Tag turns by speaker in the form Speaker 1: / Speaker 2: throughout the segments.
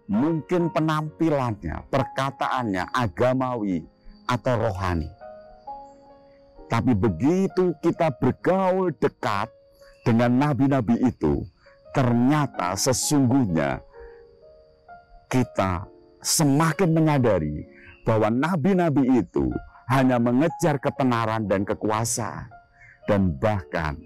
Speaker 1: mungkin penampilannya, perkataannya agamawi atau rohani. Tapi begitu kita bergaul dekat dengan nabi-nabi itu, ternyata sesungguhnya kita semakin menyadari bahwa nabi-nabi itu hanya mengejar ketenaran dan kekuasaan. Dan bahkan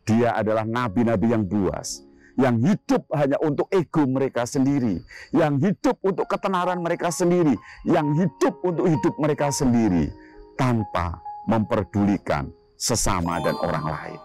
Speaker 1: dia adalah nabi-nabi yang buas, yang hidup hanya untuk ego mereka sendiri, yang hidup untuk ketenaran mereka sendiri, yang hidup untuk hidup mereka sendiri, tanpa memperdulikan sesama dan orang lain.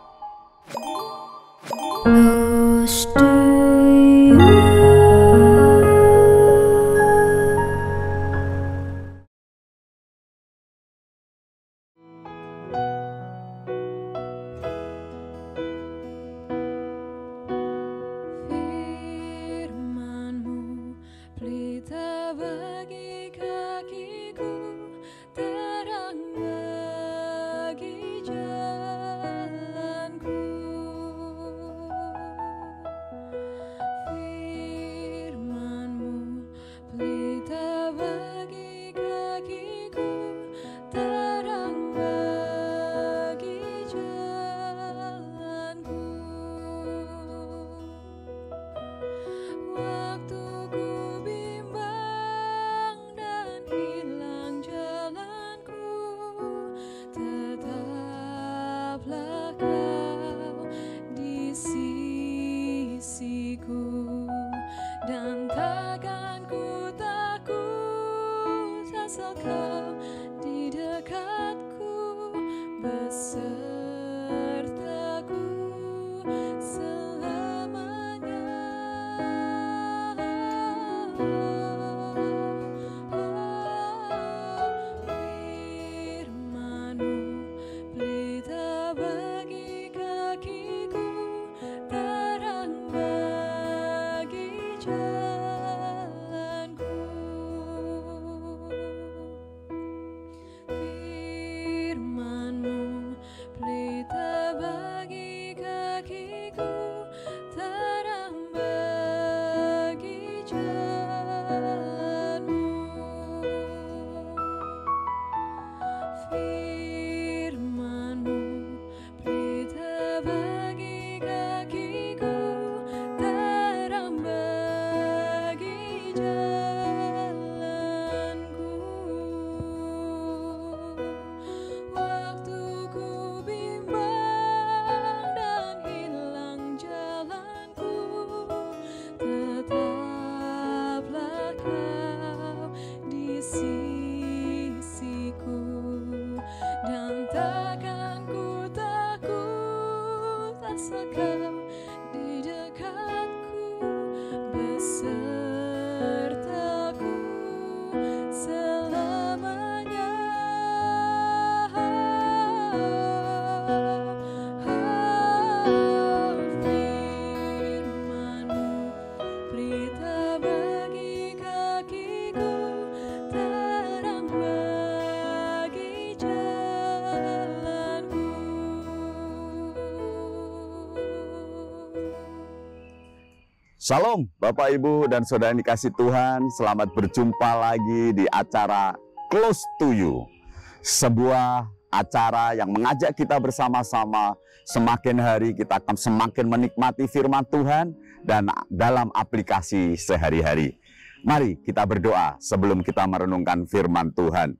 Speaker 1: Shalom Bapak Ibu dan Saudara yang dikasih Tuhan, selamat berjumpa lagi di acara Close to You. Sebuah acara yang mengajak kita bersama-sama semakin hari kita akan semakin menikmati firman Tuhan dan dalam aplikasi sehari-hari. Mari kita berdoa sebelum kita merenungkan firman Tuhan.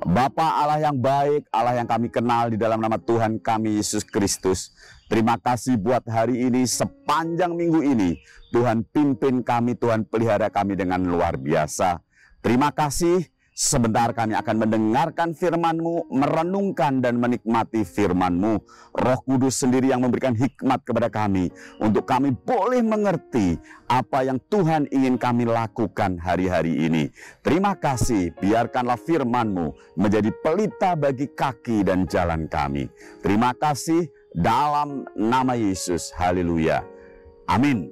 Speaker 1: Bapa Allah yang baik, Allah yang kami kenal di dalam nama Tuhan kami Yesus Kristus. Terima kasih buat hari ini, sepanjang minggu ini Tuhan pimpin kami, Tuhan pelihara kami dengan luar biasa. Terima kasih, sebentar kami akan mendengarkan firman-Mu, merenungkan dan menikmati firman-Mu. Roh Kudus sendiri yang memberikan hikmat kepada kami, untuk kami boleh mengerti apa yang Tuhan ingin kami lakukan hari-hari ini. Terima kasih, biarkanlah firman-Mu menjadi pelita bagi kaki dan jalan kami. Terima kasih, dalam nama Yesus, haleluya, amin.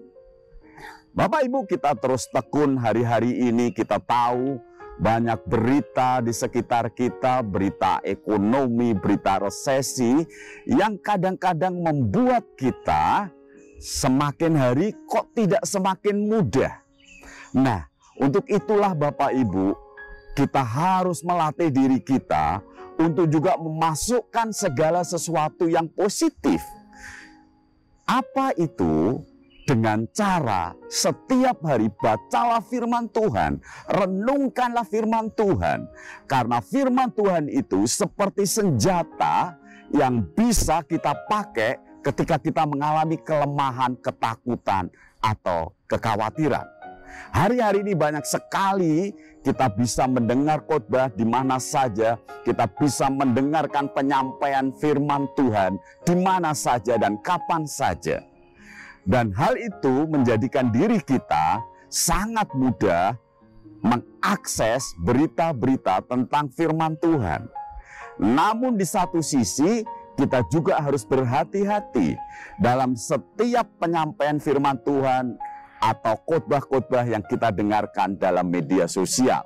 Speaker 1: Bapak Ibu, kita terus tekun hari-hari ini. Kita tahu banyak berita di sekitar kita, berita ekonomi, berita resesi, yang kadang-kadang membuat kita semakin hari kok tidak semakin mudah. Nah, Untuk itulah Bapak Ibu, kita harus melatih diri kita untuk juga memasukkan segala sesuatu yang positif. Apa itu? Dengan cara setiap hari bacalah firman Tuhan, renungkanlah firman Tuhan. Karena firman Tuhan itu seperti senjata yang bisa kita pakai ketika kita mengalami kelemahan, ketakutan, atau kekhawatiran. Hari-hari ini banyak sekali kita bisa mendengar khotbah di mana saja, kita bisa mendengarkan penyampaian firman Tuhan di mana saja dan kapan saja. Dan hal itu menjadikan diri kita sangat mudah mengakses berita-berita tentang firman Tuhan. Namun di satu sisi kita juga harus berhati-hati dalam setiap penyampaian firman Tuhan atau khotbah-khotbah yang kita dengarkan dalam media sosial.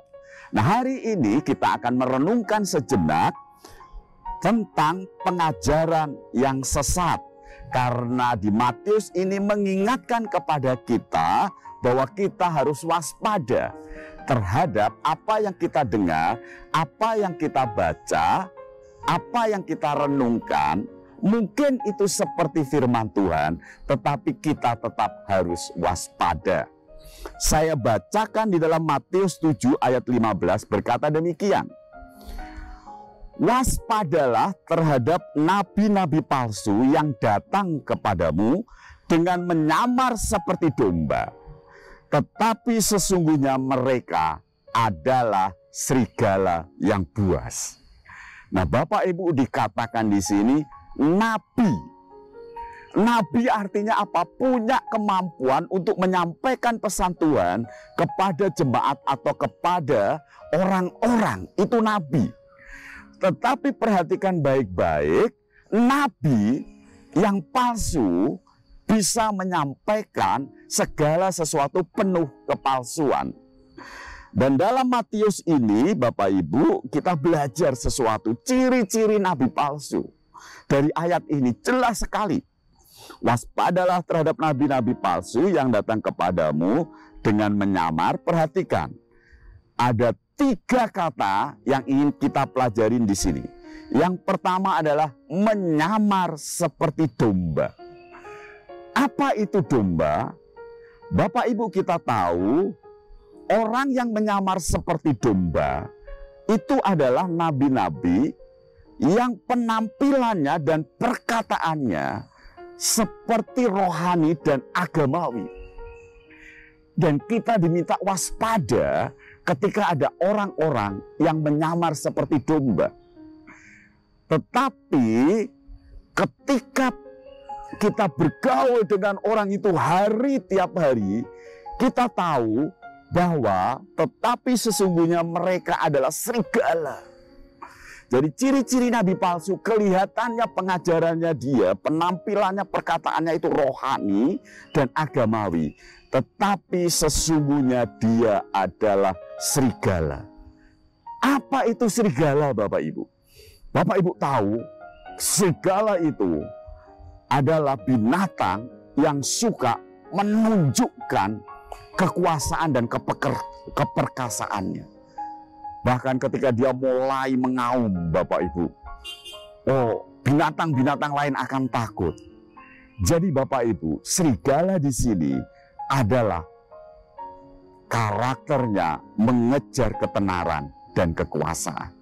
Speaker 1: Nah, hari ini kita akan merenungkan sejenak tentang pengajaran yang sesat. Karena di Matius ini mengingatkan kepada kita bahwa kita harus waspada terhadap apa yang kita dengar, apa yang kita baca, apa yang kita renungkan. Mungkin itu seperti firman Tuhan, tetapi kita tetap harus waspada. Saya bacakan di dalam Matius 7 ayat 15 berkata demikian. Waspadalah terhadap nabi-nabi palsu yang datang kepadamu dengan menyamar seperti domba, tetapi sesungguhnya mereka adalah serigala yang buas. Nah, Bapak Ibu, dikatakan di sini nabi. Nabi artinya apa? Punya kemampuan untuk menyampaikan pesan Tuhan kepada jemaat atau kepada orang-orang. Itu nabi. Tetapi perhatikan baik-baik, nabi yang palsu bisa menyampaikan segala sesuatu penuh kepalsuan. Dan dalam Matius ini, Bapak Ibu, kita belajar sesuatu, ciri-ciri nabi palsu. Dari ayat ini jelas sekali. Waspadalah terhadap nabi-nabi palsu yang datang kepadamu dengan menyamar. Perhatikan, ada 3 kata yang ingin kita pelajarin di sini. Yang pertama adalah menyamar seperti domba. Apa itu domba? Bapak Ibu, kita tahu orang yang menyamar seperti domba itu adalah nabi-nabi yang penampilannya dan perkataannya seperti rohani dan agamawi. Dan kita diminta waspada ketika ada orang-orang yang menyamar seperti domba. Tetapi ketika kita bergaul dengan orang itu tiap hari, kita tahu bahwa tetapi sesungguhnya mereka adalah serigala. Jadi ciri-ciri nabi palsu, kelihatannya pengajarannya dia, penampilannya, perkataannya itu rohani dan agamawi. Tetapi sesungguhnya dia adalah serigala. Apa itu serigala, Bapak Ibu? Bapak Ibu tahu, serigala itu adalah binatang yang suka menunjukkan kekuasaan dan keperkasaannya. Bahkan ketika dia mulai mengaum, Bapak Ibu, binatang-binatang lain akan takut. Jadi Bapak Ibu, serigala di sini adalah karakternya mengejar ketenaran dan kekuasaan.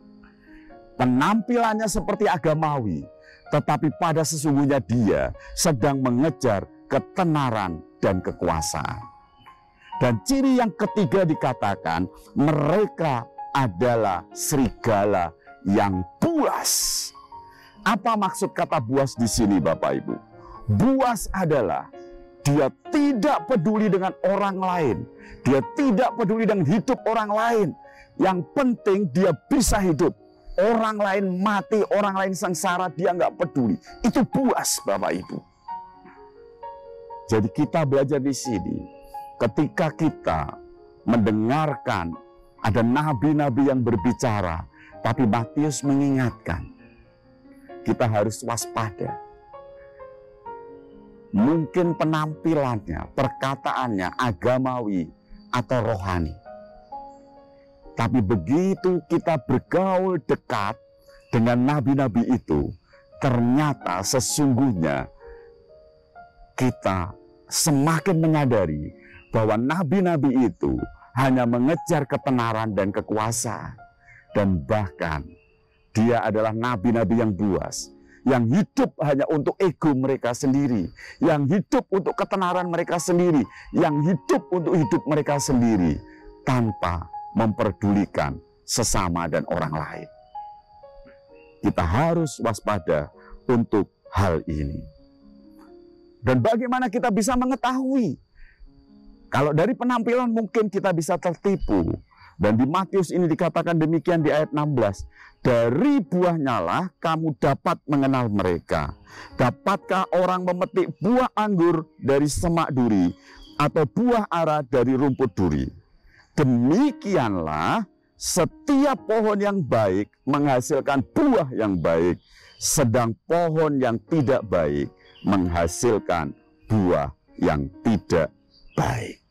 Speaker 1: Penampilannya seperti agamawi, tetapi pada sesungguhnya dia sedang mengejar ketenaran dan kekuasaan. Dan ciri yang ketiga dikatakan, mereka adalah serigala yang buas. Apa maksud kata buas di sini, Bapak Ibu? Buas adalah dia tidak peduli dengan orang lain. Dia tidak peduli dengan hidup orang lain. Yang penting dia bisa hidup. Orang lain mati, orang lain sengsara, dia nggak peduli. Itu buas, Bapak Ibu. Jadi kita belajar di sini, ketika kita mendengarkan ada nabi-nabi yang berbicara, tapi Matius mengingatkan, kita harus waspada. Mungkin penampilannya, perkataannya agamawi atau rohani. Tapi begitu kita bergaul dekat dengan nabi-nabi itu, ternyata sesungguhnya kita semakin menyadari bahwa nabi-nabi itu hanya mengejar ketenaran dan kekuasaan. Dan bahkan dia adalah nabi-nabi yang buas, yang hidup hanya untuk ego mereka sendiri, yang hidup untuk ketenaran mereka sendiri, yang hidup untuk hidup mereka sendiri, tanpa memperdulikan sesama dan orang lain. Kita harus waspada untuk hal ini. Dan bagaimana kita bisa mengetahui? Kalau dari penampilan mungkin kita bisa tertipu. Dan di Matius ini dikatakan demikian di ayat 16. Dari buahnya lah kamu dapat mengenal mereka. Dapatkah orang memetik buah anggur dari semak duri, atau buah ara dari rumput duri? Demikianlah setiap pohon yang baik menghasilkan buah yang baik, sedang pohon yang tidak baik menghasilkan buah yang tidak baik.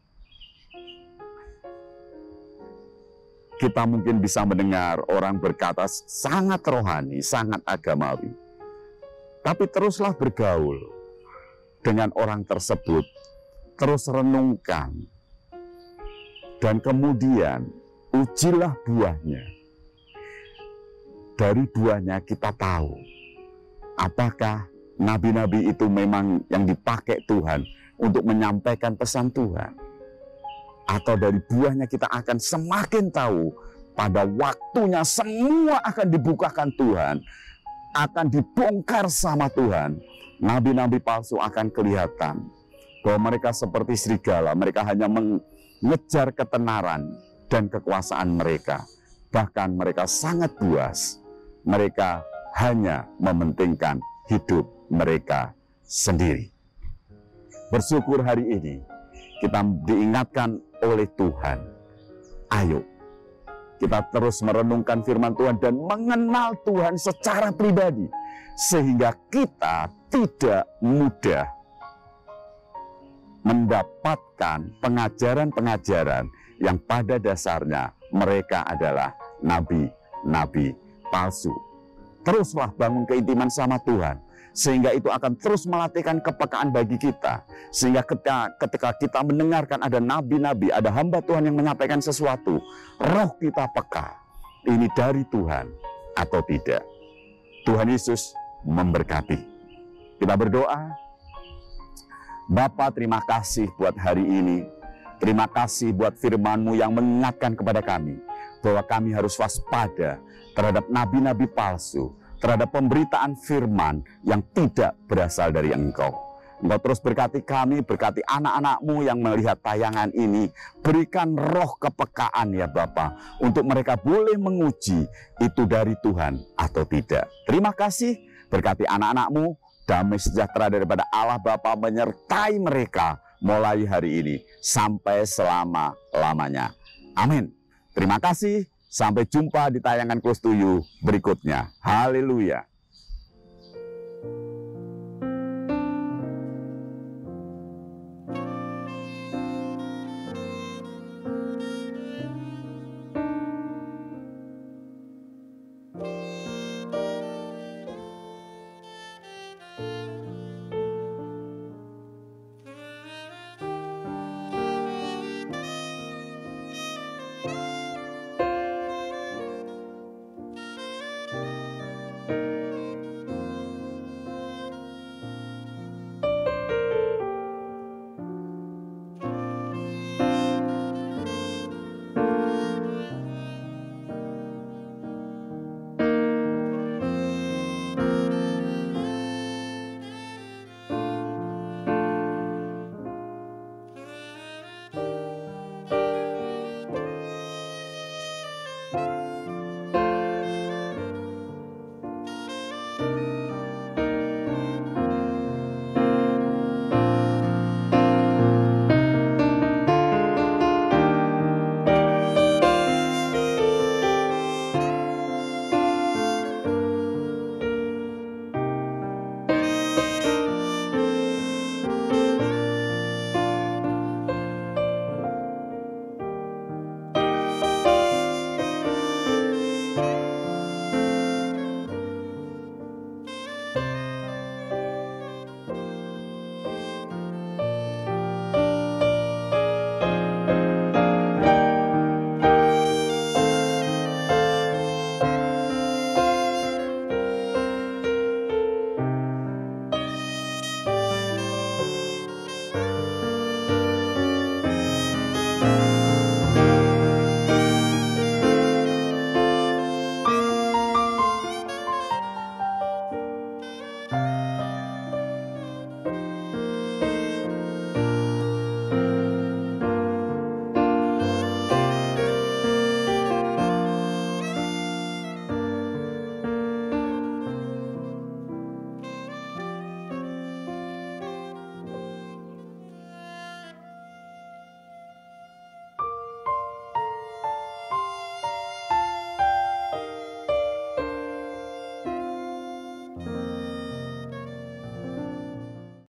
Speaker 1: Kita mungkin bisa mendengar orang berkata sangat rohani, sangat agamawi. Tapi teruslah bergaul dengan orang tersebut. Terus renungkan. Dan kemudian ujilah buahnya. Dari buahnya kita tahu apakah nabi-nabi itu memang yang dipakai Tuhan untuk menyampaikan pesan Tuhan. Atau dari buahnya kita akan semakin tahu pada waktunya semua akan dibukakan Tuhan, akan dibongkar sama Tuhan. Nabi-nabi palsu akan kelihatan bahwa mereka seperti serigala, mereka hanya mengejar ketenaran dan kekuasaan mereka. Bahkan mereka sangat buas, mereka hanya mementingkan hidup mereka sendiri. Bersyukur hari ini kita diingatkan oleh Tuhan. Ayo kita terus merenungkan firman Tuhan dan mengenal Tuhan secara pribadi, sehingga kita tidak mudah mendapatkan pengajaran-pengajaran yang pada dasarnya mereka adalah nabi-nabi palsu. Teruslah bangun keintiman sama Tuhan, sehingga itu akan terus melatihkan kepekaan bagi kita. Sehingga ketika kita mendengarkan ada nabi-nabi, ada hamba Tuhan yang menyampaikan sesuatu, roh kita peka, ini dari Tuhan atau tidak. Tuhan Yesus memberkati. Kita berdoa. Bapa, terima kasih buat hari ini. Terima kasih buat firman-Mu yang mengingatkan kepada kami bahwa kami harus waspada terhadap nabi-nabi palsu, terhadap pemberitaan firman yang tidak berasal dari Engkau. Engkau terus berkati kami, berkati anak-anak-Mu yang melihat tayangan ini. Berikan roh kepekaan ya Bapa, untuk mereka boleh menguji itu dari Tuhan atau tidak. Terima kasih, berkati anak-anak-Mu, damai sejahtera daripada Allah Bapa menyertai mereka mulai hari ini sampai selama-lamanya. Amin. Terima kasih. Sampai jumpa di tayangan Close to You berikutnya. Haleluya.